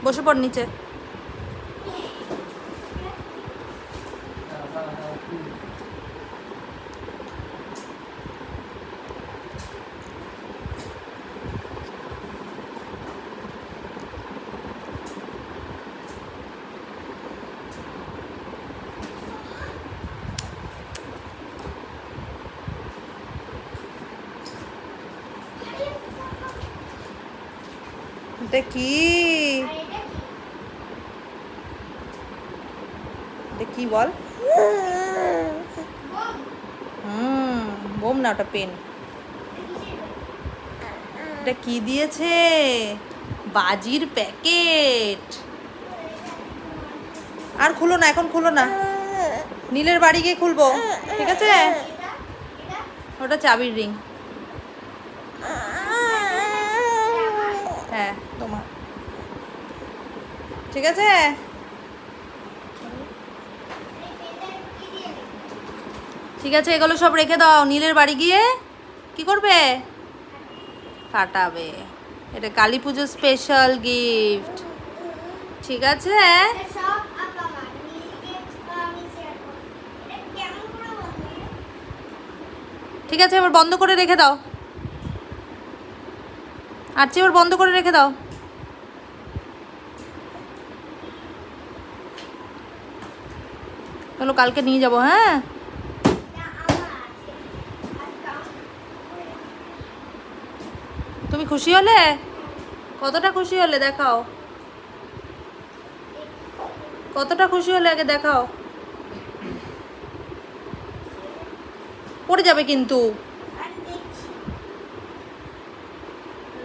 বসে পড় নিচে। এটা কি? এটা কি বল? বোম না, ওটা পেন। এটা কি দিয়েছে? বাজির প্যাকেট। আর খুলো না, এখন খুলো না, নীলের বাড়ি গিয়ে খুলবো, ঠিক আছে? ওটা চাবির রিং। হ্যাঁ তোমার, ঠিক আছে। ঠিক আছে, এগুলো সব রেখে দাও। নীলের বাড়ি গিয়ে কি করবে? কাটাবে। এটা কালী পুজোর স্পেশাল গিফট, ঠিক আছে? ঠিক আছে, এবার বন্ধ করে রেখে দাও। আচ্ছা, এবার বন্ধ করে রেখে দাও। চলো, কালকে নিয়ে যাবো। হ্যাঁ, তুমি খুশি হলে? কতটা খুশি হলে দেখাও, কতটা খুশি হলে আগে দেখাও। পড়ে যাবে কিন্তু।